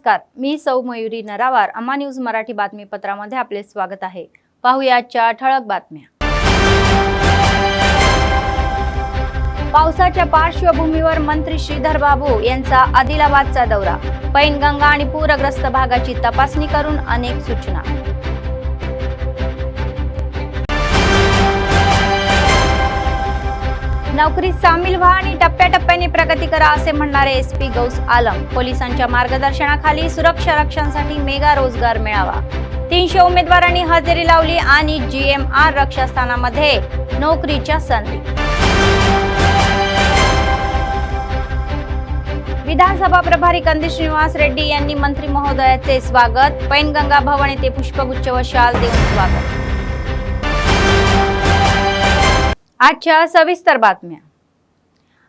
नमस्कार, मी सौ मयुरी नरावार. अम्मा न्यूज मराठी बातमीपत्रामध्ये आपले स्वागत आहे. पाहूया आजच्या ठळक बातम्या. पावसाच्या पार्श्वभूमीवर मंत्री श्रीधर बाबू यांचा आदिलाबादचा दौरा. पैनगंगा आणि पूरग्रस्त भागाची तपासणी करून अनेक सूचना. नोकरीत सामील व्हा आणि टप्प्याटप्प्याने प्रगती करा असे म्हणणारे एसपी गौस आलम. पोलिसांच्या मार्गदर्शनाखाली सुरक्षा रक्षणासाठी मेगा रोजगार मेळावा. 300 उमेदवारांनी हजेरी लावली आणि GMR रक्षास्थानामध्ये नोकरीच्या संधी. विधानसभा प्रभारी कंदी श्रीनिवास रेड्डी यांनी मंत्री महोदयाचे स्वागत. पैनगंगा भवन येथे पुष्पगुच्छ व शाल देऊन स्वागत. आजच्या सविस्तर बातम्या.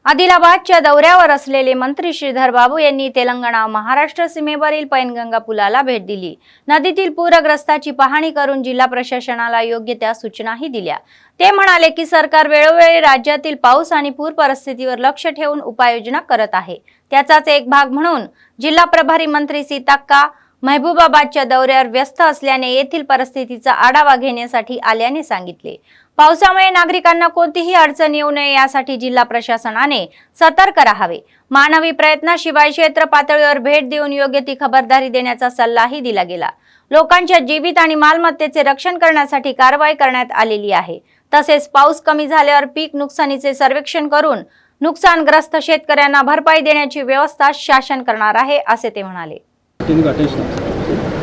आदिलाबादच्या दौऱ्यावर असलेले मंत्री श्रीधर बाबू यांनी तेलंगणा महाराष्ट्र सीमेवरील पैनगंगा पुलाला भेट दिली. नदीतील पूरग्रस्ताची पाहणी करून जिल्हा प्रशासनाला योग्य त्या सूचनाही दिल्या. ते म्हणाले की सरकार वेळोवेळी राज्यातील पाऊस आणि पूर परिस्थितीवर लक्ष ठेवून उपाययोजना करत आहे. त्याचाच एक भाग म्हणून जिल्हा प्रभारी मंत्री सीताक्का महबूबाबादच्या दौऱ्यावर व्यस्त असल्याने येथील परिस्थितीचा आढावा घेण्यासाठी आल्याने सांगितले. पावसामुळे नागरिकांना कोणतीही अडचण येऊ नये यासाठी जिल्हा प्रशासनाने सतर्क राहावे. मानवी प्रयत्नाशिवाय क्षेत्र पातळीवर भेट देऊन योग्य ती खबरदारी देण्याचा सल्लाही दिला गेला. लोकांच्या जीवित आणि मालमत्तेचे रक्षण करण्यासाठी कारवाई करण्यात आलेली आहे. तसेच पाऊस कमी झाल्यावर पीक नुकसानीचे सर्वेक्षण करून नुकसानग्रस्त शेतकऱ्यांना भरपाई देण्याची व्यवस्था शासन करणार आहे असे ते म्हणाले.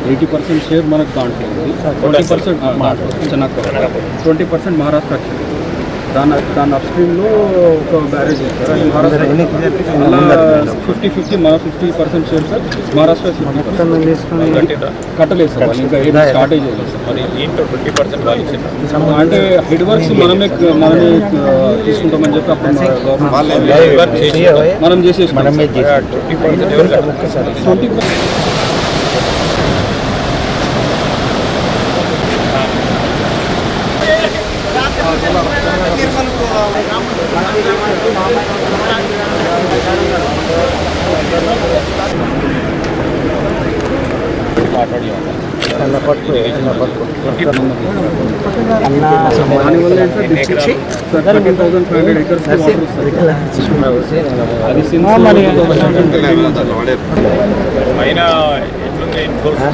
80% షేర్ మనకు దాంట్లో ఉంది. 20% చెన్నై, 20% మహారాష్ట్ర. దాని అప్ స్ట్రీమ్లో ఒక బ్యారేజ్ చేస్తారు. మహారాష్ట్ర 50-50 మన 50% షేర్ సార్. మహారాష్ట్ర కట్టలేదు సార్, వాళ్ళు ఇంకా ఏది స్టార్టేజ్ అంటే హెడ్ వర్క్స్ మనమే తీసుకుంటామని చెప్పి అప్పుడు మనం చేసేసి 20%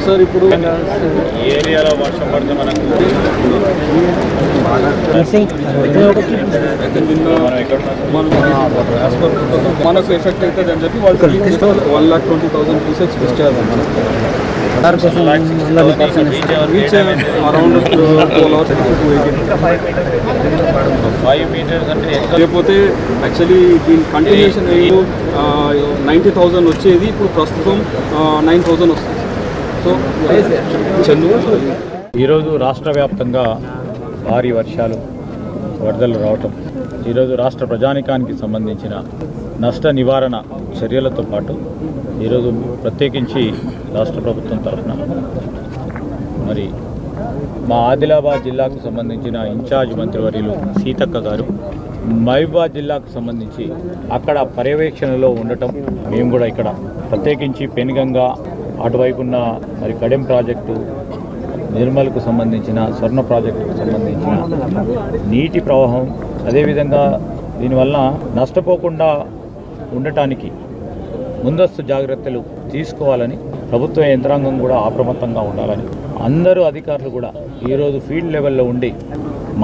సార్ ఇప్పుడు ఏరియాలో వర్షం పడితే మనకు ఎఫెక్ట్ అవుతుంది అని చెప్పి వాళ్ళు 1,20,000 pieces డిశ్చార్జ్ లేకపోతే యాక్చువల్లీ దీని కంటిన్యూషన్ 90,000 వచ్చేది ఇప్పుడు ప్రస్తుతం 9,000 వస్తుంది. సో ఈరోజు రాష్ట్ర వ్యాప్తంగా భారీ వర్షాలు వరదలు రావటం, ఈరోజు రాష్ట్ర ప్రజానికానికి సంబంధించిన నష్ట నివారణ చర్యలతో పాటు ఈరోజు ప్రత్యేకించి రాష్ట్ర ప్రభుత్వం తరఫున మరి మా ఆదిలాబాద్ జిల్లాకు సంబంధించిన ఇన్ఛార్జ్ మంత్రివర్యులు సీతక్క గారు మహబూబాబాద్ జిల్లాకు సంబంధించి అక్కడ పర్యవేక్షణలో ఉండటం, మేము కూడా ఇక్కడ ప్రత్యేకించి పెనుగంగా అటువైపున్న మరి కడెం ప్రాజెక్టు, నిర్మల్కు సంబంధించిన స్వర్ణ ప్రాజెక్టుకు సంబంధించిన నీటి ప్రవాహం, అదేవిధంగా దీనివల్ల నష్టపోకుండా ఉండటానికి ముందస్తు జాగ్రత్తలు తీసుకోవాలని ప్రభుత్వ యంత్రాంగం కూడా అప్రమత్తంగా ఉండాలని అందరూ అధికారులు కూడా ఈరోజు ఫీల్డ్ లెవెల్లో ఉండి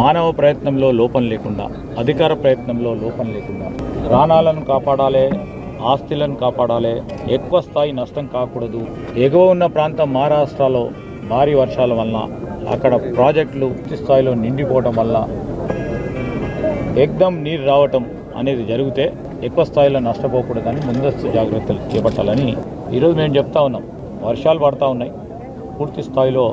మానవ ప్రయత్నంలో లోపం లేకుండా, అధికార ప్రయత్నంలో లోపం లేకుండా ప్రాణాలను కాపాడాలి, ఆస్తులను కాపాడాలి, ఎక్కువ స్థాయి నష్టం కాకూడదు. ఎగువ ఉన్న ప్రాంతం మహారాష్ట్రలో భారీ వర్షాల వలన అక్కడ ప్రాజెక్టులు పూర్తి స్థాయిలో నిండిపోవడం వల్ల ఎగ్దం నీరు రావటం అనేది జరిగితే ఎక్కువ స్థాయిలో నష్టపోకూడదని ముందస్తు జాగ్రత్తలు చేపట్టాలని ఈరోజు మేము చెప్తా ఉన్నాం. వర్షాలు పడతా ఉన్నాయి. పూర్తి స్థాయిలో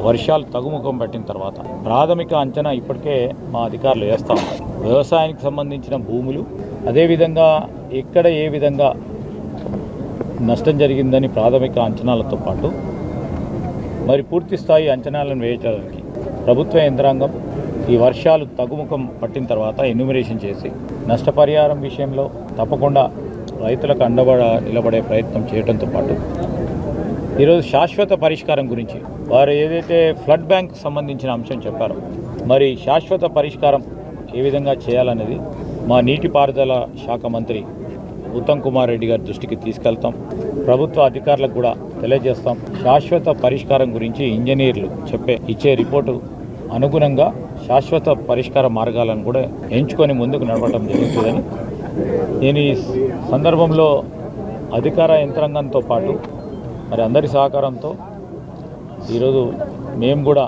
వర్షాలు తగ్గుముఖం పట్టిన తర్వాత ప్రాథమిక అంచనా ఇప్పటికే మా అధికారులు వేస్తూ ఉన్నారు. వ్యవసాయానికి సంబంధించిన భూములు, అదేవిధంగా ఎక్కడ ఏ విధంగా నష్టం జరిగిందని ప్రాథమిక అంచనాలతో పాటు మరి పూర్తి స్థాయి అంచనాలను వేయడానికి ప్రభుత్వ యంత్రాంగం ఈ వర్షాలు తగ్గుముఖం పట్టిన తర్వాత ఎన్యూమరేషన్ చేసి నష్టపరిహారం విషయంలో తప్పకుండా రైతులకు నిలబడే ప్రయత్నం చేయడంతో పాటు ఈరోజు శాశ్వత పరిష్కారం గురించి వారు ఏదైతే ఫ్లడ్ బ్యాంక్ సంబంధించిన అంశం చెప్పారో, మరి శాశ్వత పరిష్కారం ఏ విధంగా చేయాలనేది మా నీటిపారుదల శాఖ మంత్రి ఉత్తమ్ కుమార్ రెడ్డి గారి దృష్టికి తీసుకెళ్తాం. ప్రభుత్వ అధికారులకు కూడా తెలియజేస్తాం. శాశ్వత పరిష్కారం గురించి ఇంజనీర్లు ఇచ్చే రిపోర్టు అనుగుణంగా శాశ్వత పరిష్కార మార్గాలను కూడా ఎంచుకొని ముందుకు నడవడం జరుగుతుందని నేను ఈ సందర్భంలో అధికార యంత్రాంగంతో పాటు మరి అందరి సహకారంతో ఈరోజు మేము కూడా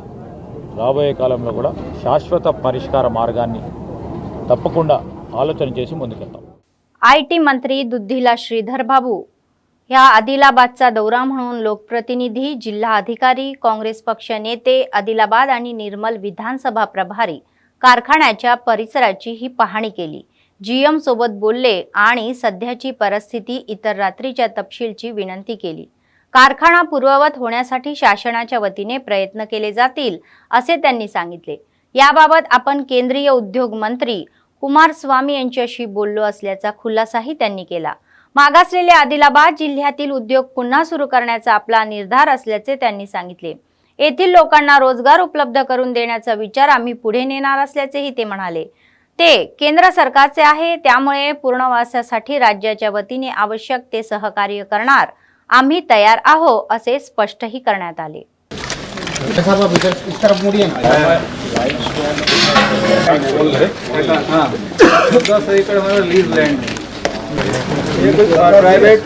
రాబోయే కాలంలో కూడా శాశ్వత పరిష్కార మార్గాన్ని తప్పకుండా ఆలోచన చేసి ముందుకెళ్తాం. आयटी मंत्री दुद्धिला श्रीधर बाबू या आदिलाबादचा दौरा म्हणून लोकप्रतिनिधी, जिल्हा अधिकारी, काँग्रेस पक्ष नेते, आदिलाबाद आणि निर्मल विधानसभा प्रभारी कारखान्याच्या परिसराची ही पाहणी केली. जीएम सोबत बोलले आणि सध्याची परिस्थिती, इतर रात्रीच्या तपशीलची विनंती केली. कारखाना पूर्ववत होण्यासाठी शासनाच्या वतीने प्रयत्न केले जातील असे त्यांनी सांगितले. याबाबत आपण केंद्रीय उद्योग मंत्री कुमारस्वामी यांच्याशी बोललो असल्याचा खुलासाही त्यांनी केला. मागासलेल्या आदिलाबाद जिल्ह्यातील उद्योग पुन्हा सुरू करण्याचा आपला निर्धार असल्याचे त्यांनी सांगितले. येथील लोकांना रोजगार उपलब्ध करून देण्याचा विचार आम्ही पुढे नेणार असल्याचेही ते म्हणाले. ते केंद्र सरकारचे आहे, त्यामुळे पूर्णवासासाठी राज्याच्या वतीने आवश्यक ते सहकार्य करणार आम्ही तयार आहो असे स्पष्टही करण्यात आले.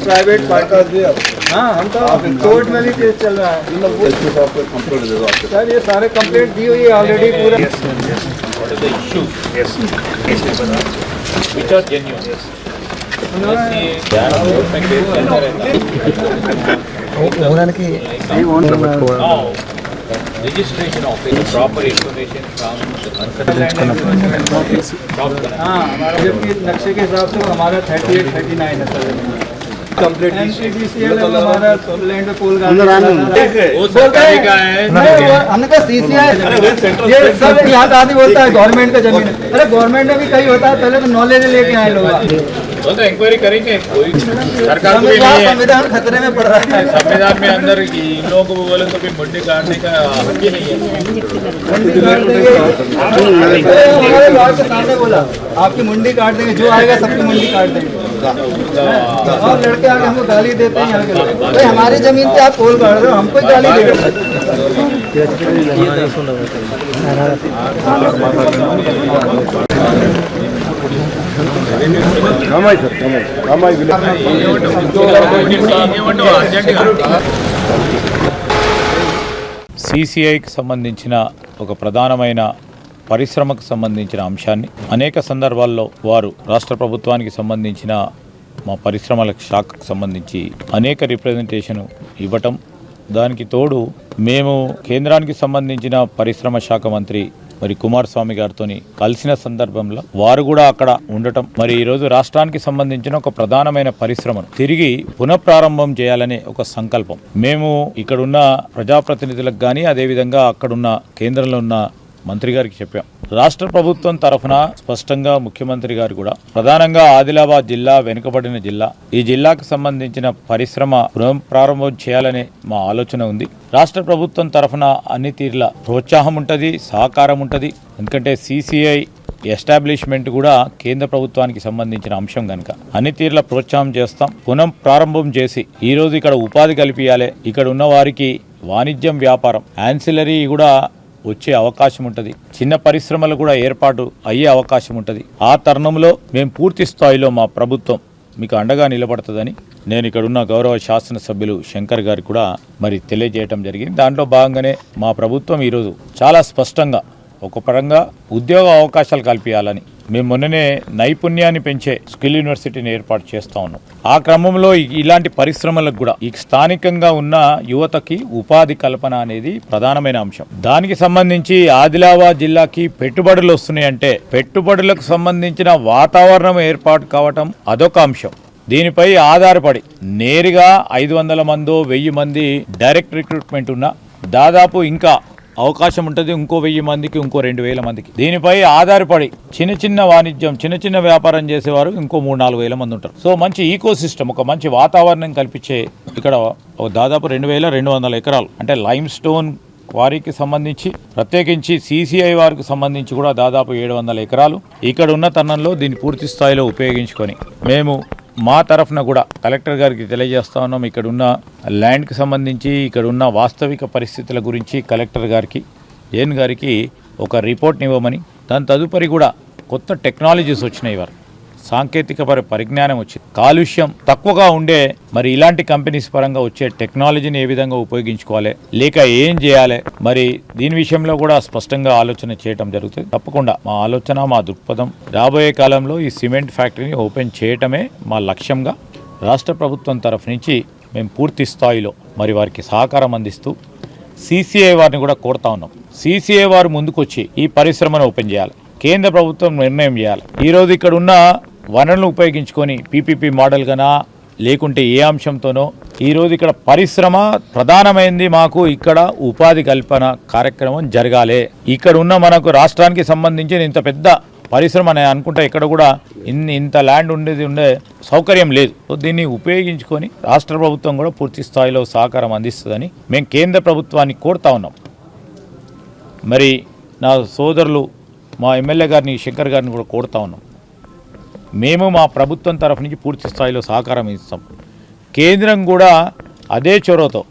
प्राइवेट हाँ, हम तो कोर्ट में भी केस चल रहा है सर. ये सारे कंप्लेंट दी हुई है ऑलरेडी पूरा. Registration office, proper information from the हाँ, हमारा जबकि नक्शे के हिसाब से हमारा 38-39 है सर. कंप्लीट NCDCL हमारा लैंड पोल हमने कहा CCI ये सब यहाँ आदमी बोलता है गवर्नमेंट का जमीन है. अरे गवर्नमेंट में भी कहीं होता है, पहले तो नॉलेज लेके आए लोग. वो तो इंक्वायरी करेंगे. कोई सरकार को भी नहीं है. संविधान खतरे में पड़ रहा है. संविधान में अंदर इन लोगों को बोले तो भी मुंडी काटने का हक ही नहीं है. हमारे लॉ के सामने बोला आपकी मुंडी काट देंगे, जो आएगा सबकी मुंडी काट देंगे. और लड़के आके हमको गाली देते हैं यहाँ के लोग. भाई हमारी जमीन पे आप पोल काट रहे हो, हमको गाली दे रहे సిసిఐకి సంబంధించిన ఒక ప్రధానమైన పరిశ్రమకు సంబంధించిన అంశాన్ని అనేక సందర్భాల్లో వారు రాష్ట్ర ప్రభుత్వానికి సంబంధించిన మా పరిశ్రమల శాఖకు సంబంధించి అనేక రిప్రజెంటేషన్ ఇవ్వటం, దానికి తోడు మేము కేంద్రానికి సంబంధించిన పరిశ్రమ శాఖ మంత్రి మరి కుమారస్వామి గారితో కలిసిన సందర్భంలో వారు కూడా అక్కడ ఉండటం, మరి ఈరోజు రాష్ట్రానికి సంబంధించిన ఒక ప్రధానమైన పరిశ్రమను తిరిగి పునఃప్రారంభం చేయాలనే ఒక సంకల్పం మేము ఇక్కడున్న ప్రజాప్రతినిధులకు కానీ అదేవిధంగా అక్కడున్న కేంద్రంలో ఉన్న మంత్రి గారికి చెప్పాం. రాష్ట్ర ప్రభుత్వం తరఫున స్పష్టంగా ముఖ్యమంత్రి గారు కూడా ప్రధానంగా ఆదిలాబాద్ జిల్లా వెనుకబడిన జిల్లా, ఈ జిల్లాకు సంబంధించిన పరిశ్రమ పునఃప్రారంభం చేయాలనే మా ఆలోచన ఉంది. రాష్ట్ర ప్రభుత్వం తరఫున అన్ని తీర్ల ప్రోత్సాహం ఉంటుంది, సహకారం ఉంటుంది. ఎందుకంటే సిసిఐ ఎస్టాబ్లిష్మెంట్ కూడా కేంద్ర ప్రభుత్వానికి సంబంధించిన అంశం కనుక అన్ని తీర్ల ప్రోత్సాహం చేస్తాం. పునఃప్రారంభం చేసి ఈరోజు ఇక్కడ ఉపాధి కల్పించాలి, ఇక్కడ ఉన్న వారికి వాణిజ్యం, వ్యాపారం, యాన్సిలరీ కూడా వచ్చే అవకాశం ఉంటుంది, చిన్న పరిశ్రమలు కూడా ఏర్పాటు అయ్యే అవకాశం ఉంటుంది. ఆ తరుణంలో మేము పూర్తి స్థాయిలో మా ప్రభుత్వం మీకు అండగా నిలబడుతుందని నేను ఇక్కడున్న గౌరవ శాసనసభ్యులు శంకర్ గారికి కూడా మరి తెలియజేయడం జరిగింది. దాంట్లో భాగంగానే మా ప్రభుత్వం ఈరోజు చాలా స్పష్టంగా ఒక పరంగా ఉద్యోగ అవకాశాలు కల్పించాలని మేము మొన్ననే నైపుణ్యాన్ని పెంచే స్కిల్ యూనివర్సిటీని ఏర్పాటు చేస్తూ ఉన్నాం. ఆ క్రమంలో ఇలాంటి పరిశ్రమలకు కూడా ఈ స్థానికంగా ఉన్న యువతకి ఉపాధి కల్పన అనేది ప్రధానమైన అంశం. దానికి సంబంధించి ఆదిలాబాద్ జిల్లాకి పెట్టుబడులు వస్తున్నాయంటే పెట్టుబడులకు సంబంధించిన వాతావరణం ఏర్పాటు కావటం అదొక అంశం. దీనిపై ఆధారపడి నేరుగా 500 మందో 1000 మంది డైరెక్ట్ రిక్రూట్మెంట్ ఉన్న దాదాపు ఇంకా అవకాశం ఉంటుంది, ఇంకో 1000 మందికి, ఇంకో 2000 మందికి. దీనిపై ఆధారపడి చిన్న వాణిజ్యం, చిన్న వ్యాపారం చేసేవారు ఇంకో 3-4 వేల మంది ఉంటారు. సో మంచి ఈకో సిస్టమ్, ఒక మంచి వాతావరణం కల్పించే ఇక్కడ దాదాపు 2200 ఎకరాలు అంటే లైమ్ స్టోన్ వారికి సంబంధించి, ప్రత్యేకించి CCI వారికి సంబంధించి కూడా దాదాపు 700 ఎకరాలు ఇక్కడ ఉన్న తరుణంలో దీన్ని పూర్తి స్థాయిలో ఉపయోగించుకొని మేము మా తరఫున కూడా కలెక్టర్ గారికి తెలియజేస్తా ఉన్నాం. ఇక్కడ ఉన్న ల్యాండ్కి సంబంధించి, ఇక్కడ ఉన్న వాస్తవిక పరిస్థితుల గురించి కలెక్టర్ గారికి, ఏఎన్ గారికి ఒక రిపోర్ట్ని ఇవ్వమని, దాని తదుపరి కూడా కొత్త టెక్నాలజీస్ వచ్చినాయి, వారు సాంకేతిక పరిజ్ఞానం వచ్చింది, కాలుష్యం తక్కువగా ఉండే మరి ఇలాంటి కంపెనీస్ పరంగా వచ్చే టెక్నాలజీని ఏ విధంగా ఉపయోగించుకోవాలి, లేక ఏం చేయాలి, మరి దీని విషయంలో కూడా స్పష్టంగా ఆలోచన చేయటం జరుగుతుంది. తప్పకుండా మా ఆలోచన, మా దృక్పథం రాబోయే కాలంలో ఈ సిమెంట్ ఫ్యాక్టరీని ఓపెన్ చేయటమే మా లక్ష్యంగా రాష్ట్ర ప్రభుత్వం తరఫు నుంచి మేము పూర్తి స్థాయిలో మరి వారికి సహకారం అందిస్తూ CCI వారిని కూడా కోరుతా ఉన్నాం. CCI వారు ముందుకొచ్చి ఈ పరిశ్రమను ఓపెన్ చేయాలి, కేంద్ర ప్రభుత్వం నిర్ణయం చేయాలి. ఈరోజు ఇక్కడ ఉన్న వనరులను ఉపయోగించుకొని PPP మోడల్ గానా లేకుంటే ఏ అంశంతోనో ఈరోజు ఇక్కడ పరిశ్రమ ప్రధానమైంది, మాకు ఇక్కడ ఉపాధి కల్పన కార్యక్రమం జరగాలి. ఇక్కడ ఉన్న మనకు రాష్ట్రానికి సంబంధించిన ఇంత పెద్ద పరిశ్రమ అని అనుకుంటే ఇక్కడ కూడా ఇంత ల్యాండ్ ఉండే సౌకర్యం లేదు. సో దీన్ని ఉపయోగించుకొని రాష్ట్ర ప్రభుత్వం కూడా పూర్తి స్థాయిలో సహకారం అందిస్తుందని మేము కేంద్ర ప్రభుత్వాన్ని కోరుతా ఉన్నాం. మరి నా సోదరులు మా ఎమ్మెల్యే గారిని, శంకర్ గారిని కూడా కోరుతా ఉన్నాం. మేము మా ప్రభుత్వం తరఫు నుంచి పూర్తి స్థాయిలో సహకారం ఇస్తాం. కేంద్రం కూడా అదే చొరవతో,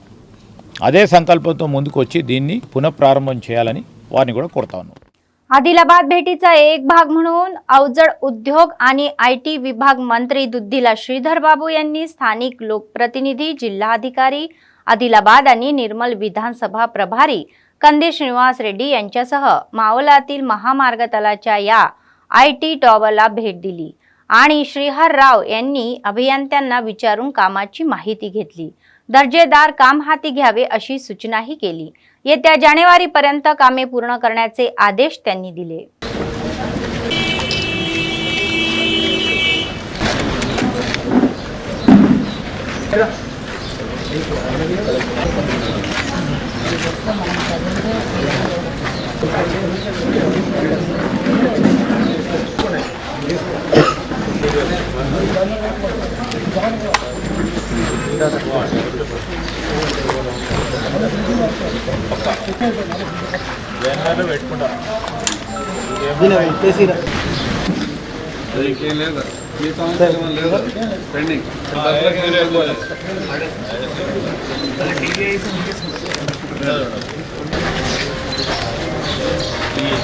అదే संकल्पतो ముందుకు వచ్చి దీన్ని పునఃప్రారంభం చేయాలని వారిని కూడా కోరుతా ఉన్నాం. आदिलाबाद भेटीचा एक भाग म्हणून अवजड उद्योग आणि IT विभाग मंत्री दुद्धिला श्रीधर बाबू यांनी स्थानिक लोकप्रतिनिधी, जिल्हाधिकारी आदिलाबाद आणि निर्मल विधानसभा प्रभारी कंदी श्रीनिवास रेड्डी यांच्यासह मावलातील महामार्ग तलाच्या या IT टॉवरला भेट दिली आणि श्रीहर राव यांनी अभियंत्यांना विचारून कामाची माहिती घेतली. दर्जेदार काम हाती घ्यावे अशी सूचनाही केली. येत्या जानेवारीपर्यंत कामे पूर्ण करण्याचे आदेश त्यांनी दिले.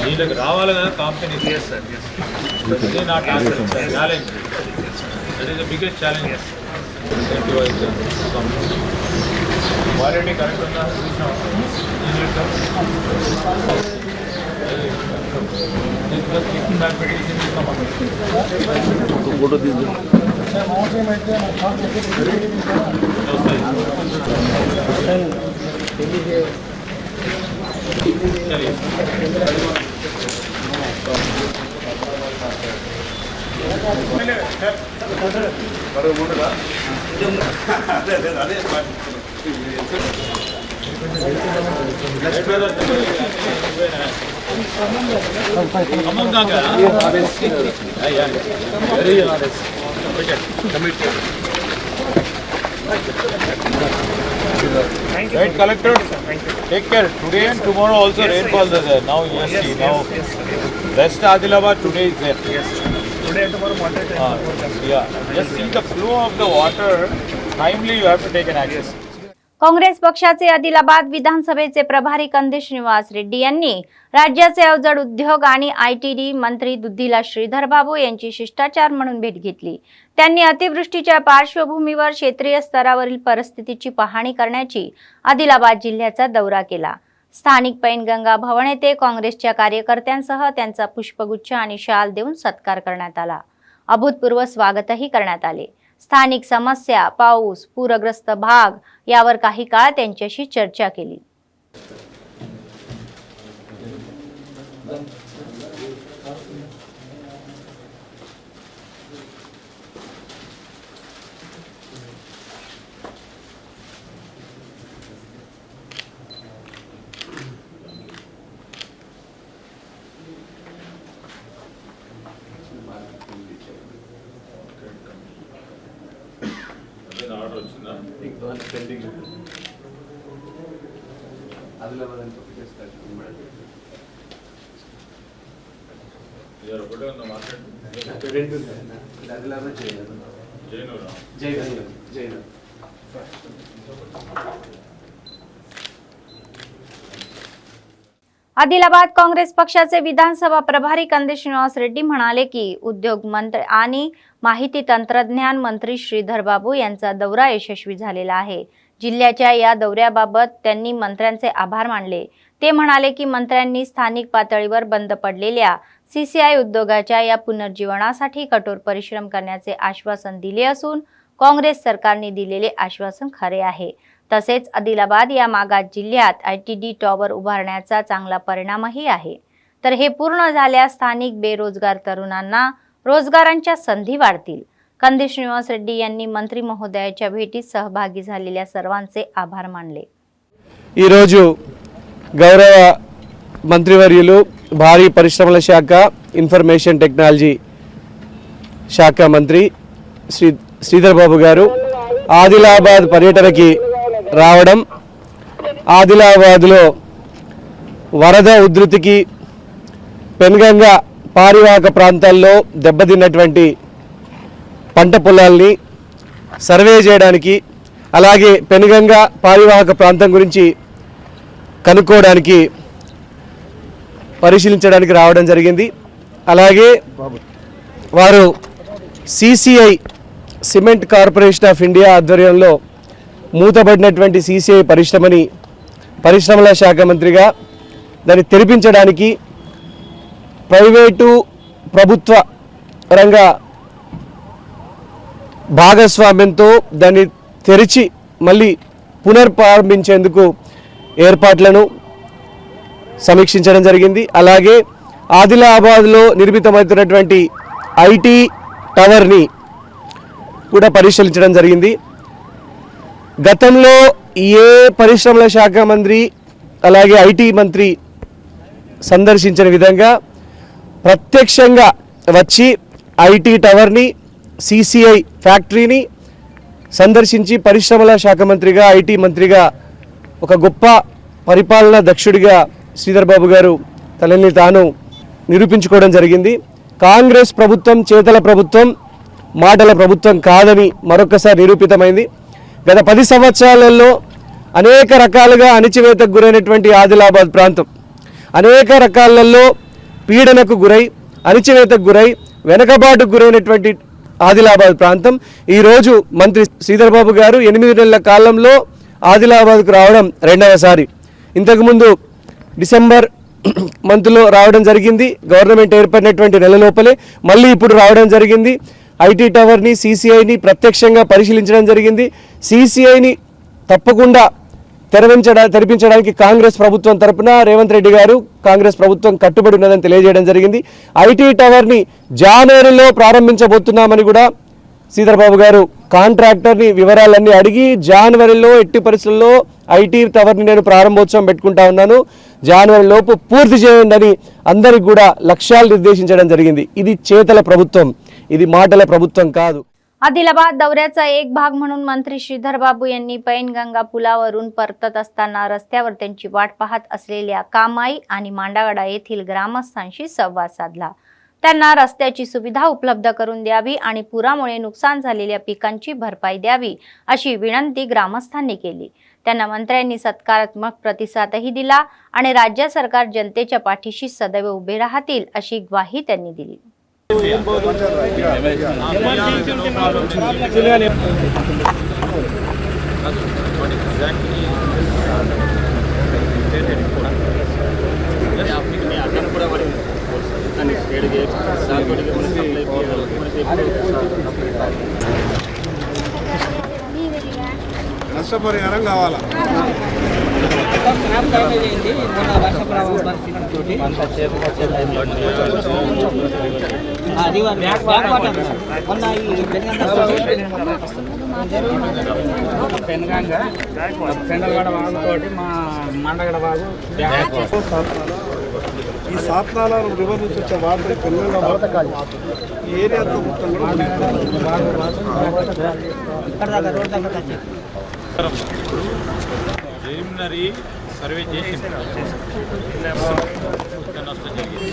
వీళ్ళకి రావాలి కదా కంపెనీ. ఇది నా challenge, that is the biggest challenge. Quality correct ఉందా फोटो दीजिए. Right, collector. Take care. Today and tomorrow also rainfall is there. Now yes, see now West Adilabad today is there. Yes. Today and tomorrow moderate. Yeah. Just see the flow of the water. Timely you have to take an action. Congress पक्षाचे आदिलाबाद विधानसभेचे प्रभारी कंदी श्रीनिवास रेड्डी यांनी राज्याचे अवजड उद्योग आणि ITD मंत्री दुद्धिला श्रीधर बाबू यांची शिष्टाचार म्हणून भेट घेतली. त्यांनी अतिवृष्टीच्या पार्श्वभूमीवर क्षेत्रीय स्तरावरील परिस्थितीची पाहणी करण्याची आदिलाबाद जिल्ह्याचा दौरा केला. स्थानिक पैनगंगा भवन येथे काँग्रेसच्या कार्यकर्त्यांसह त्यांचा पुष्पगुच्छ आणि शाल देऊन सत्कार करण्यात आला. अभूतपूर्व स्वागतही करण्यात आले. स्थानिक समस्या, पाऊस, पूरग्रस्त भाग यावर काही काळ त्यांच्याशी चर्चा केली. आदिलाबाद काँग्रेस पक्षाचे विधानसभा प्रभारी कंदे श्रीनिवास रेड्डी म्हणाले की उद्योग मंत्री आणि माहिती तंत्रज्ञान मंत्री श्रीधर बाबू यांचा दौरा यशस्वी झालेला आहे। जिल्ह्याच्या या दौऱ्याबाबत त्यांनी मंत्र्यांचे आभार मानले। ते म्हणाले की मंत्र्यांनी स्थानिक पातळीवर बंद पडलेल्या सीसीआय उद्योगाच्या या पुनर्जीवनासाठी कठोर परिश्रम करण्याचे आश्वासन दिले असून काँग्रेस सरकारने दिलेले आश्वासन खरे आहे। तसेच आदिलाबाद या मागास जिल्ह्यात आयटीडी टॉवर उभारण्याचा चांगला परिणामही आहे। तर हे पूर्ण झाल्यास स्थानिक बेरोजगार तरुणांना रोजगारांच्या संधी वाढतील। कंदे श्रीनिवास रेड्डी यांनी मंत्री महोदयाच्या भेटीत सहभागी झालेल्या सर्वांचे आभार मानले। ఈ రోజు గౌరవ మంత్రివర్యులు భారీ పరిశ్రమల శాఖ ఇన్ఫర్మేషన్ టెక్నాలజీ శాఖ మంత్రి శ్రీధర్ బాబు గారు ఆదిలాబాద్ పర్యటనకి రావడం, ఆదిలాబాద్లో వరద ఉధృతికి పెనుగంగా పారివాహక ప్రాంతాల్లో దెబ్బతిన్నటువంటి పంట పొలాల్ని సర్వే చేయడానికి, అలాగే పెనుగంగా పారివాహక ప్రాంతం గురించి కనుక్కోవడానికి పరిశీలించడానికి రావడం జరిగింది। అలాగే వారు CCI cement corporation of India ఆధ్వర్యంలో మూతబడినటువంటి సిసిఐ పరిశ్రమల శాఖ మంత్రిగా దాన్ని తెరిపించడానికి ప్రైవేటు ప్రభుత్వ రంగ భాగస్వామ్యంతో దాన్ని తెరిచి మళ్ళీ పునర్ప్రారంభించేందుకు ఏర్పాట్లను సమీక్షించడం జరిగింది। అలాగే ఆదిలాబాద్లో నిర్మితమవుతున్నటువంటి ఐటీ టవర్ని కూడా పరిశీలించడం జరిగింది। గతంలో ఏ పరిశ్రమల శాఖ మంత్రి అలాగే ఐటీ మంత్రి సందర్శించిన విధంగా ప్రత్యక్షంగా వచ్చి ఐటీ టవర్ని, సిసిఐ ఫ్యాక్టరీని సందర్శించి పరిశ్రమల శాఖ మంత్రిగా, ఐటీ మంత్రిగా ఒక గొప్ప పరిపాలనా దక్షుడిగా శ్రీధర్ బాబు గారు తనని తాను నిరూపించుకోవడం జరిగింది। కాంగ్రెస్ ప్రభుత్వం చేతల ప్రభుత్వం, మాటల ప్రభుత్వం కాదని మరొకసారి నిరూపితమైంది। గత 10 సంవత్సరాలలో అనేక రకాలుగా అణచివేతకు గురైనటువంటి ఆదిలాబాద్ ప్రాంతం అనేక రకాలలో పీడనకు గురై, అణచివేతకు గురై, వెనకబాటుకు గురైనటువంటి ఆదిలాబాద్ ప్రాంతం ఈరోజు మంత్రి శ్రీధర్ బాబు గారు 8 నెలల కాలంలో ఆదిలాబాద్కు రావడం రెండవసారి। ఇంతకుముందు డిసెంబర్ మంత్లో రావడం జరిగింది, గవర్నమెంట్ ఏర్పడినటువంటి నెల లోపలే మళ్ళీ ఇప్పుడు రావడం జరిగింది। ఐటీ టవర్ని, సిసిఐని ప్రత్యక్షంగా పరిశీలించడం జరిగింది। సిసిఐని తప్పకుండా తెరిపించడానికి కాంగ్రెస్ ప్రభుత్వం తరపున రేవంత్ రెడ్డి గారు, కాంగ్రెస్ ప్రభుత్వం కట్టుబడి ఉన్నదని తెలియజేయడం జరిగింది। ఐటీ టవర్ని జనవరిలో ప్రారంభించబోతున్నామని కూడా శ్రీధర్ బాబు గారు కాంట్రాక్టర్ని వివరాలన్నీ అడిగి జనవరిలో ఎట్టి పరిస్థితుల్లో ఐటీ టవర్ని నేను ప్రారంభోత్సవం పెట్టుకుంటా ఉన్నాను, జనవరి లోపు పూర్తి చేయండి అని అందరికి కూడా లక్ష్యాలు నిర్దేశించడం జరిగింది। ఇది చేతల ప్రభుత్వం, ఇది మాటల ప్రభుత్వం కాదు। आदिलाबाद दौऱ्याचा एक भाग म्हणून मंत्री श्रीधर बाबू यांनी पैनगंगा पुलावरून परतत असताना रस्त्यावर त्यांची वाट पाहत असलेल्या कामाई आणि मांडागडा येथील ग्रामस्थांशी संवाद साधला। त्यांना रस्त्याची सुविधा उपलब्ध करून द्यावी आणि पुरामुळे नुकसान झालेल्या पिकांची भरपाई द्यावी अशी विनंती ग्रामस्थांनी केली। त्यांना मंत्र्यांनी सत्कारात्मक प्रतिसादही दिला आणि राज्य सरकार जनतेच्या पाठीशी सदैव उभे राहतील अशी ग्वाही त्यांनी दिली। నష్టపరిహారం కావాలా? పెనగంగ వాగుతోటి మా మండగడ వాగు ఈ సాత్నాల రివర్ నుంచి వచ్చే వాటర్ పిల్లల ఈ ఏరియాతో మొత్తం ప్రిలిమినరీ సర్వే చేసి నష్టం జరిగింది.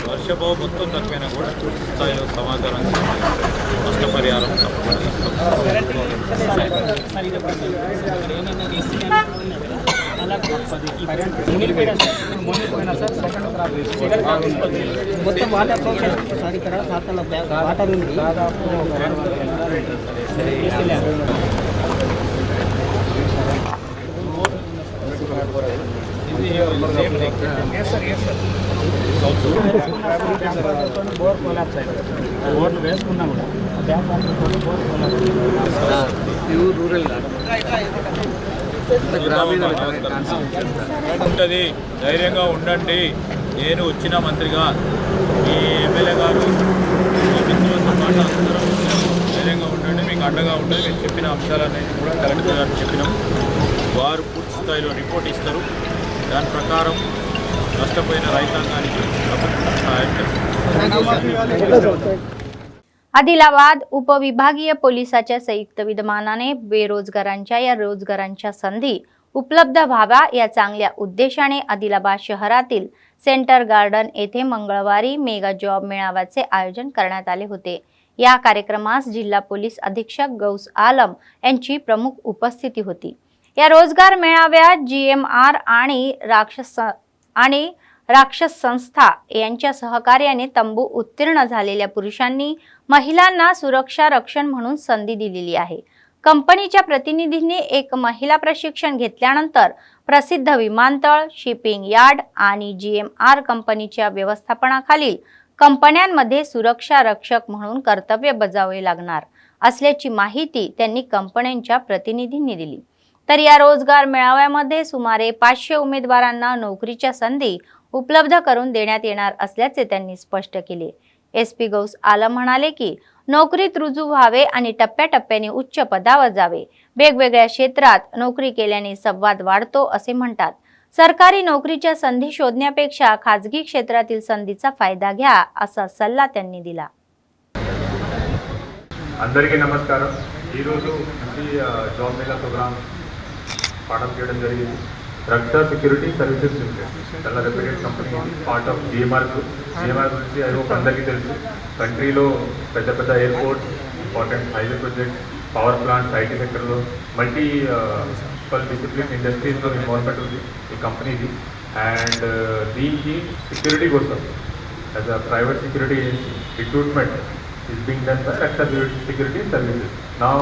వర్షభావం మొత్తం తక్కువైనా కూడా పూర్తి స్థాయిలో సమాచారం నష్టపరిహారం మొత్తం వాటర్ సార్ ఇక్కడ వాటర్ ఉంది దాదాపు బోర్లు వేసుకున్నా కూడా ఉంటుంది. ధైర్యంగా ఉండండి. నేను వచ్చిన మంత్రిగా మీ ఎమ్మెల్యే గారు మా మిత్రులతో పాటు అందరం ధైర్యంగా ఉండండి, మీకు అండగా ఉండండి. మేము చెప్పిన అంశాలనేది కూడా కలెక్టర్ గారు చెప్పినాం. వారు పూర్తి స్థాయిలో రిపోర్ట్ ఇస్తారు. దాని ప్రకారం నష్టపోయిన రైతాంగానికి సహాయం చేస్తారు. आदिलाबाद उपविभागीय पोलिसाच्या संयुक्त विद्यमानाने बेरोजगारांच्या या रोजगारांच्या संधी उपलब्ध व्हाव्या या चांगल्या उद्देशाने आदिलाबाद शहरातील सेंटर गार्डन येथे मंगळवारी मेगा जॉब मेळाव्याचे आयोजन करण्यात आले होते। या कार्यक्रमास जिल्हा पोलीस अधीक्षक गौस आलम यांची प्रमुख उपस्थिती होती। या रोजगार मेळाव्यात GMR आणि राक्षस संस्था यांच्या सहकार्याने तंबू उत्तीर्ण झालेल्या पुरुषांनी महिलांना सुरक्षा रक्षण म्हणून संधी दिलेली आहे। कंपनीच्या प्रतिनिधींनी एक महिला प्रशिक्षण घेतल्यानंतर प्रसिद्ध विमानतळ, शिपिंग यार्ड आणि GMR कंपनीच्या व्यवस्थापनाखालील कंपन्यांमध्ये सुरक्षा रक्षक म्हणून कर्तव्य बजावावे लागणार असल्याची माहिती त्यांनी कंपन्यांच्या प्रतिनिधींनी दिली। तर या रोजगार मेळाव्यामध्ये सुमारे 500 उमेदवारांना नोकरीच्या संधी उपलब्ध करून देण्यात येणार असल्याचे त्यांनी स्पष्ट केले। SP गौस आलम म्हणाले की नोकरीत रुजू व्हावे आणि टप्प्याटप्प्याने उच्च पदावर जावे। वेगवेगळ्या क्षेत्रात नोकरी केल्याने संवाद वाढतो असे म्हणतात। सरकारी नोकरीच्या संधी शोधण्यापेक्षा खाजगी क्षेत्रातील संधीचा फायदा घ्या असा सल्ला त्यांनी दिला। అందరికీ నమస్కారం। ఈ రోజు జాబ్ మేళా ప్రోగ్రామ్ పార్ట్ చేయడం జరిగింది। రక్ష సెక్యూరిటీ సర్వీసెస్ లిమిటెడ్ చాలా reputed company, part of GMR group. GMR గురించి ఐ హోప్ అందరికీ తెలుసు। కంట్రీలో పెద్ద పెద్ద airports, important highway projects, power plants, IT సెక్టర్లో మల్టిపల్ డిసిప్లిన్ ఇండస్ట్రీస్లో ఇన్వాల్వ్మెంట్ ఉంది ఈ కంపెనీది। అండ్ దీనికి సెక్యూరిటీ కోసం as a private security agency recruitment is being done by Raksha Security Services. Now,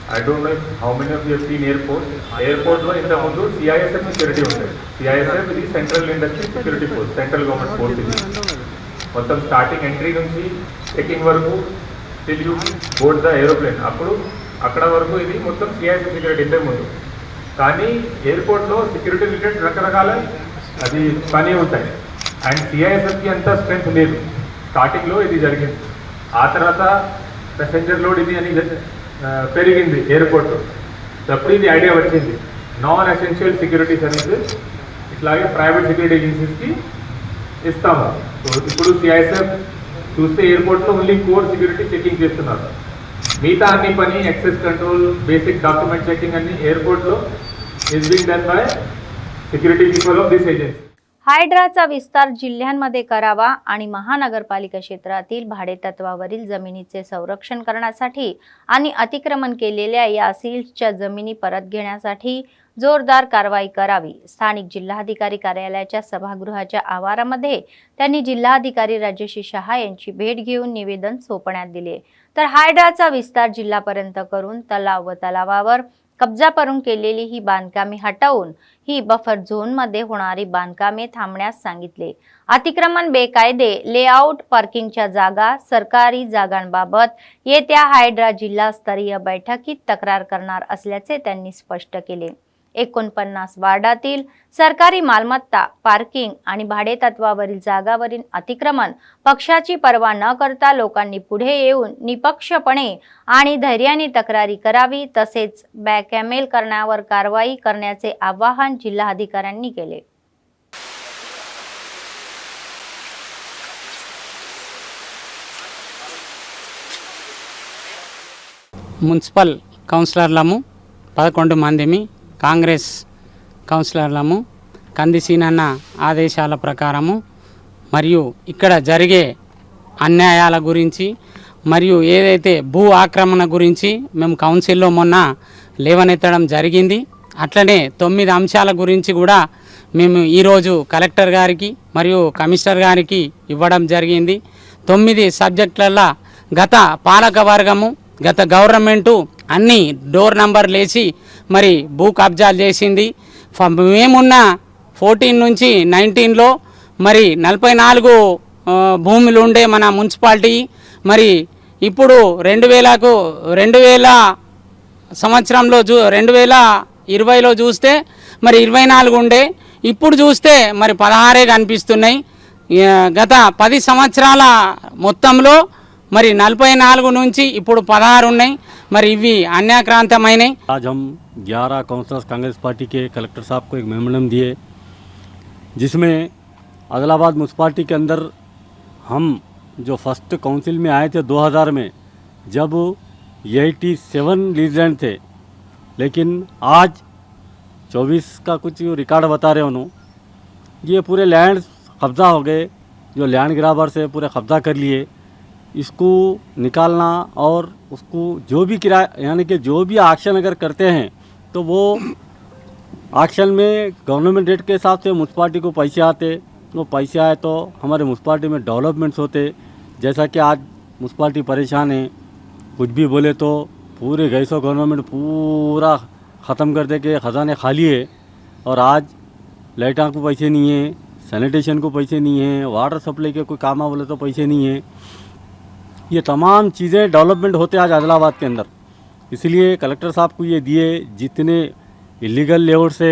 I don't know how many of you have seen airport. Airport lo inta mundu CISF security unde. CISF is Central Industry Security Force, Central Government Force ఇది. మొత్తం starting entry నుంచి checking వరకు till you board the aeroplane అప్పుడు అక్కడ వరకు ఇది మొత్తం CISF security ఇంతే ముందు. కానీ ఎయిర్పోర్ట్లో సెక్యూరిటీ రిలేటెడ్ రకరకాల అది పని ఉంటాయి. అండ్ CISFకి అంత స్ట్రెంత్ లేదు. స్టార్టింగ్లో ఇది జరిగింది. ఆ తర్వాత ప్యాసెంజర్ లోడ్ ఇది అని పెరిగింది ఎయిర్పోర్ట్లో. అప్పుడు ఇది ఐడియా వచ్చింది, నాన్ ఎసెన్షియల్ సెక్యూరిటీ సర్వీసెస్ ఇట్లాగే ప్రైవేట్ సెక్యూరిటీ ఏజెన్సీస్కి ఇస్తాము. సో ఇప్పుడు CISF చూస్తే ఎయిర్పోర్ట్లో ఓన్లీ కోర్ సెక్యూరిటీ చెకింగ్ చేస్తున్నారు. మిగతా అన్ని పని access control, basic document checking అన్ని ఎయిర్पोर्टలో is being done by security people of this agency. हायड्राचा विस्तार जिल्ह्यांमध्ये करावा आणि महानगरपालिका क्षेत्रातील भाडेतत्वावरील जमिनीचे संरक्षण करण्यासाठी आणि अतिक्रमण केलेल्या या सील्सच्या जमिनी परत घेण्यासाठी जोरदार कारवाई करावी। स्थानिक जिल्हाधिकारी कार्यालयाच्या सभागृहाच्या आवारामध्ये त्यांनी जिल्हाधिकारी राजश्री शहा यांची भेट घेऊन निवेदन सोपण्यात दिले। तर हायड्राचा विस्तार जिल्हापर्यंत करून तलाव व तलावावर कब्जा करून केलेली ही बांधकामे हटवून ही बफर झोन मध्ये होणारी बांधकामे थांबण्यास सांगितले। अतिक्रमण, बेकायदे लेआउट, पार्किंगच्या जागा, सरकारी जागांबाबत येत्या हायड्रा जिल्हास्तरीय बैठकीत तक्रार करणार असल्याचे त्यांनी स्पष्ट केले। 49 वार्डातील सरकारी मालमत्ता, पार्किंग आणि भाडेतत्वावरील जागावरील अतिक्रमण पक्षाची पर्वा न करता लोकांनी पुढे येऊन निपक्षपणे आणि धैर्याने तक्रारी करावी, तसेच बॅकमेल करण्यावर कारवाई करण्याचे आवाहन जिल्हाधिकाऱ्यांनी केले। మున్సిపల్ కౌన్సిలర్లము 11 మందిమి, కాంగ్రెస్ కౌన్సిలర్లము కందిసీనన్న ఆదేశాల ప్రకారము మరియు ఇక్కడ జరిగే అన్యాయాల గురించి మరియు ఏదైతే భూ ఆక్రమణ గురించి మేము కౌన్సిల్లో మొన్న లేవనెత్తడం జరిగింది. అట్లనే 9 అంశాల గురించి కూడా మేము ఈరోజు కలెక్టర్ గారికి మరియు కమిషనర్ గారికి ఇవ్వడం జరిగింది. 9 సబ్జెక్టులలో గత పాలక వర్గము గత గవర్నమెంటు అన్ని డోర్ నంబర్లు వేసి మరి భూ కబ్జాలు చేసింది. మేమున్న 14 నుంచి 19లో మరి 44 భూములు ఉండే మన మున్సిపాలిటీ మరి ఇప్పుడు 2000 సంవత్సరంలో 2020లో చూస్తే మరి 24 ఉండే, ఇప్పుడు చూస్తే మరి 16 కనిపిస్తున్నాయి. గత 10 సంవత్సరాల మొత్తంలో మరి 44 నుంచి ఇప్పుడు 16 ఉన్నాయి. మరి ఇవి అన్యాక్రాంతమైనవి. आज हम 11 काउंसलर्स कांग्रेस पार्टी के कलेक्टर साहब को एक मेमोरेंडम दिए, जिसमें आदिलाबाद म्यूनसिपाल्टी के अंदर हम जो फर्स्ट काउंसिल में आए थे 2000 में, जब 87 लीज लैंड थे, लेकिन आज 24 का कुछ रिकॉर्ड बता रहे उन्होंने, ये पूरे लैंड कब्ज़ा हो गए, जो लैंड ग्राबर से पूरे कब्ज़ा कर लिए। इसको निकालना और उसको जो भी किराया यानी कि जो भी एक्शन अगर करते हैं तो वो एक्शन में गवर्नमेंट रेट के हिसाब से म्यूनसिपाल्टी को पैसे आते, वो पैसे आए तो हमारे म्यूनसिपाल्टी में डेवलपमेंट्स होते। जैसा कि आज म्यूनसिपाल्टी परेशान है, कुछ भी बोले तो पूरे गैसो गवर्नमेंट पूरा ख़त्म कर दे के ख़जाने खाली है, और आज लाइटा को पैसे नहीं है, सैनिटेशन को पैसे नहीं है, वाटर सप्लाई के कोई काम बोले तो पैसे नहीं है। ये तमाम चीज़ें डेवलपमेंट होते आज आदिलाबाद के अंदर। इसलिए कलेक्टर साहब को ये दिए, जितने इलीगल लेआउट से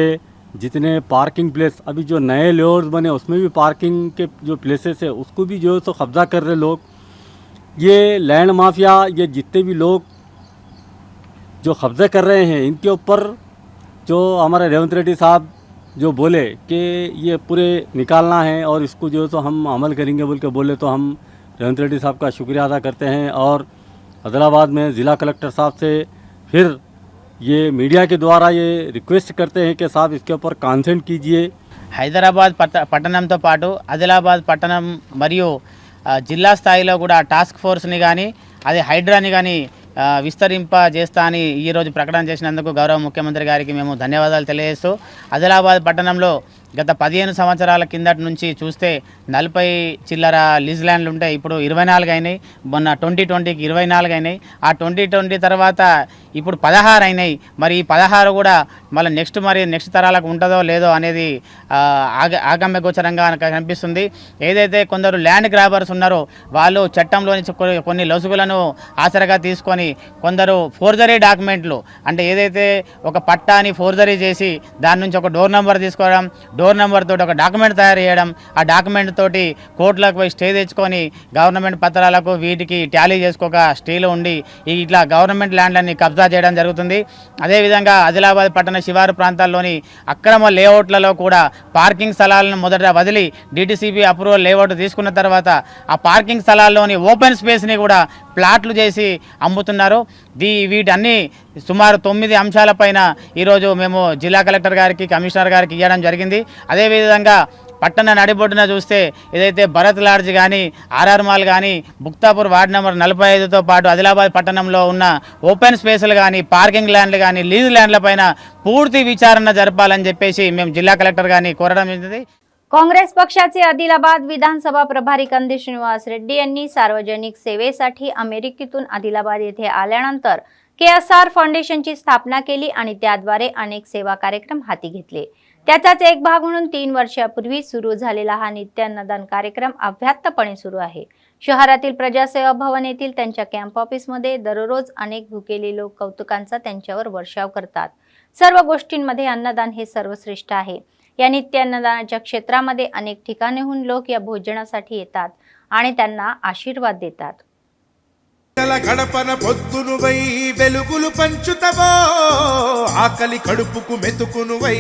जितने पार्किंग प्लेस, अभी जो नए लेआउट्स बने उसमें भी पार्किंग के जो प्लेसेस है उसको भी जो है तो कब्ज़ा कर रहे लोग। ये लैंड माफिया, ये जितने भी लोग जो कब्ज़ा कर रहे हैं, इनके ऊपर जो हमारे रेवंत रेड्डी साहब जो बोले कि ये पूरे निकालना है और इसको जो है तो हम अमल करेंगे बोल के बोले, तो हम रेवंत रेड्डी साहब का शुक्रिया अदा करते हैं। और आदिलाबाद में ज़िला कलेक्टर साहब से फिर ये मीडिया के द्वारा ये रिक्वेस्ट करते हैं कि साहब इसके ऊपर कांसेंट कीजिए। హైదరాబాద్ పట్టణంతో పాటు ఆదిలాబాద్ పట్టణం మరియు జిల్లా స్థాయిలో కూడా టాస్క్ ఫోర్స్ని కానీ అది హైడ్రాని కానీ విస్తరింపజేస్తా అని ఈరోజు ప్రకటన చేసినందుకు గౌరవ ముఖ్యమంత్రి గారికి మేము ధన్యవాదాలు తెలియజేస్తూ, ఆదిలాబాద్ పట్టణంలో గత 15 సంవత్సరాల కిందటి నుంచి చూస్తే 40 చిల్లర లీజ్ ల్యాండ్లు ఉంటే ఇప్పుడు 24 అయినాయి. మొన్న 2020కి 24 అయినాయి. ఆ 2020 తర్వాత ఇప్పుడు 16 అయినాయి. మరి ఈ 16 కూడా మళ్ళీ నెక్స్ట్ తరాలకు ఉంటుందో లేదో అనేది ఆగమ్య గోచరంగా కనిపిస్తుంది. ఏదైతే కొందరు ల్యాండ్ గ్రాబర్స్ ఉన్నారో వాళ్ళు చట్టంలోని కొన్ని లొసుగులను ఆసరగా తీసుకొని కొందరు ఫోర్జరీ డాక్యుమెంట్లు, అంటే ఏదైతే ఒక పట్టాని ఫోర్జరీ చేసి దాని నుంచి ఒక డోర్ నెంబర్ తీసుకోవడం, డోర్ నెంబర్ తోటి ఒక డాక్యుమెంట్ తయారు చేయడం, ఆ డాక్యుమెంట్ తోటి కోర్టులకు పోయి స్టే తెచ్చుకొని గవర్నమెంట్ పత్రాలకు వీటికి టాలీ చేసుకోక స్టేలో ఉండి ఇట్లా గవర్నమెంట్ ల్యాండ్లన్నీ కబ్జా చేయడం జరుగుతుంది. అదేవిధంగా ఆదిలాబాద్ పట్టణ శివారు ప్రాంతాల్లోని అక్రమ లేఅవుట్లలో కూడా పార్కింగ్ స్థలాలను మొదట వదిలి DTCP అప్రూవల్ లేఅవుట్ తీసుకున్న తర్వాత ఆ పార్కింగ్ స్థలాల్లోని ఓపెన్ స్పేస్ని కూడా ప్లాట్లు చేసి అమ్ముతున్నారు. వీటన్ని సుమారు 9 అంశాలపైన ఈరోజు మేము జిల్లా కలెక్టర్ గారికి, కమిషనర్ గారికి ఇవ్వడం జరిగింది. అదేవిధంగా పట్టణ నడిబొడ్డున చూస్తే ఏదైతే భరత్ లాడ్జ్ కానీ, RR మాల్ కానీ, బుక్తాపూర్ వార్డు నెంబర్ 45తో పాటు ఆదిలాబాద్ పట్టణంలో ఉన్న ఓపెన్ స్పేసులు కానీ, పార్కింగ్ ల్యాండ్లు కానీ, లీజ్ ల్యాండ్లపైన पूर्ती विचारणा जरपाలని చెప్పేసి మేము జిల్లా కలెక్టర్ గారిని కోరడం జరిగింది. काँग्रेस पक्षाचे आदिलाबाद विधानसभा प्रभारी कंदी श्रीनिवास रेड्डी यांनी सार्वजनिक सेवेसाठी अमेरिकेतून आदिलाबाद येथे आल्यानंतर KSR फाउंडेशनची स्थापना केली आणि त्याद्वारे अनेक सेवा कार्यक्रम हाती घेतले. त्याचाच एक भाग म्हणून 3 वर्षापूर्वी सुरू झालेला हा नित्यान्नदान कार्यक्रम अव्याहतपणे सुरू आहे. शहरातील प्रजासेवा भवन येथील त्यांच्या कॅम्प ऑफिसमध्ये दररोज अनेक भुकेले लोक कौतुकांचा त्यांच्यावर वर्षाव करतात. सर्व गोष्टींमध्ये अन्नदान हे सर्वश्रेष्ठ आहे. या नित्यान्नदानाच्या क्षेत्रामध्ये अनेक ठिकाणाहून लोक या भोजनासाठी येतात आणि त्यांना आशीर्वाद देतात. గడపన పొద్దునువై వెలుగులు పంచుతవో ఆకలి కడుపుకు మెతుకునువై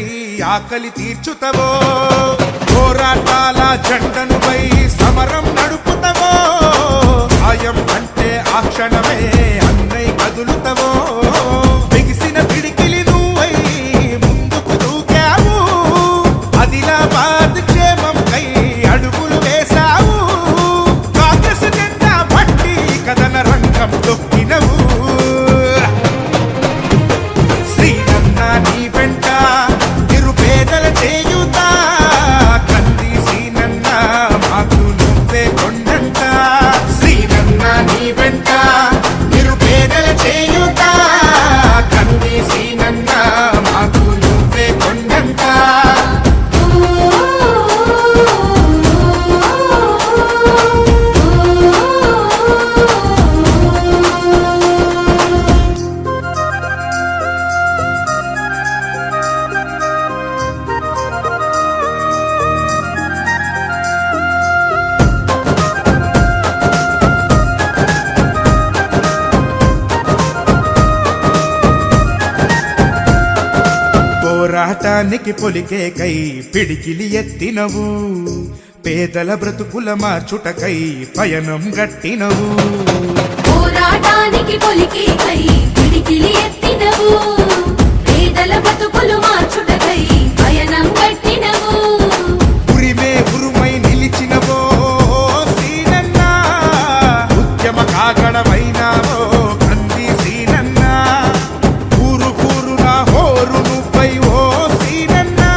ఆకలి తీర్చుతవో పోరాటాల జెండనువై సమరం నడుపుతవో ఆయం అంటే ఆ క్షణమే అన్నై కదులుతవో పోరాటానికి పొలికేకై పిడికిలి ఎత్తినవు, పేదల బ్రతుకుల మార్చుటకై పయనం గట్టినవు. పోరాటానికి పొలికేకై పిడికిలి ఎత్తినవు, పేదల బ్రతుకులు మార్చుటకై పయనం గట్టినవు. ఉరిమే ఉరుమై నిలిచినవో సీనన్నా, ఉద్యమ కాగడమైనావో కంది సీనన్నా. ఊరు ఊరున హోరు నువ్వై ఓ సీనన్నా,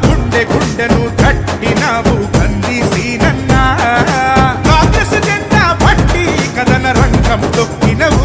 గుండె గుండెను కట్టినావు కంది సీనన్నా. కాంగ్రెస్ జెండా పట్టి కథన రంగం తొక్కినవు.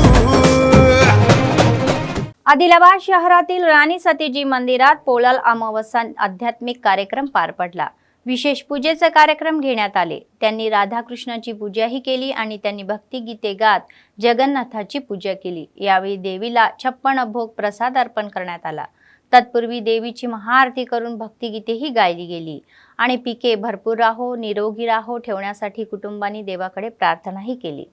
आदिलाबाद शहरातील राणी सतीजी मंदिरात पोळल अमावस्या आध्यात्मिक कार्यक्रम पार पडला. विशेष पूजेचे कार्यक्रम घेण्यात आले. त्यांनी राधाकृष्णाची पूजाही केली आणि त्यांनी भक्तिगीते गात जगन्नाथाची पूजा केली. यावेळी देवीला 56 भोग प्रसाद अर्पण करण्यात आला. तत्पूर्वी देवीची महाआरती करून भक्तिगीतेही गायली गेली आणि पिके भरपूर राहो, निरोगी राहो ठेवण्यासाठी कुटुंबांनी देवाकडे प्रार्थनाही केली.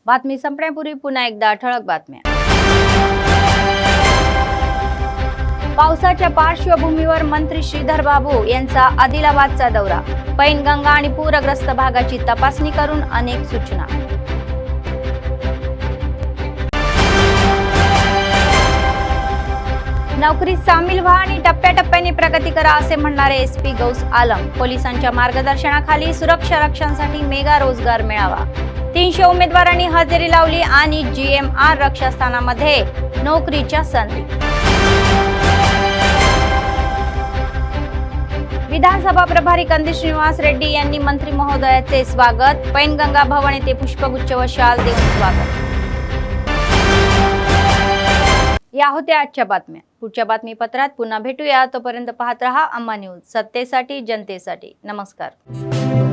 बातमी संपण्यापूर्वी पुन्हा एकदा ठळक बातम्या. पावसाच्या पार्श्वभूमीवर मंत्री श्रीधर बाबू यांचा आदिलाबादचा दौरा. पैनगंगा आणि पूरग्रस्त भागाची तपासणी करून अनेक सूचना. नोकरीत सामील व्हा आणि टप्प्याटप्प्याने प्रगती करा असे म्हणणारे एसपी गौस आलम. पोलिसांच्या मार्गदर्शनाखाली सुरक्षा रक्षणासाठी मेगा रोजगार मेळावा. 300 उमेदवारांनी हजेरी लावली आणि GMR रक्षास्थानामध्ये नोकरीच्या संधी. विधानसभा प्रभारी कंदी श्रीनिवास रेड्डी यांनी मंत्री महोदयाचे स्वागत. पैनगंगा भवन येथे पुष्पगुच्छ व शाल देऊन स्वागत. या होत्या आजच्या बातम्या. पुढच्या बातमीपत्रात पुन्हा भेटूया. तोपर्यंत पाहत रहा अम्मा न्यूज, सत्तेसाठी जनतेसाठी. नमस्कार.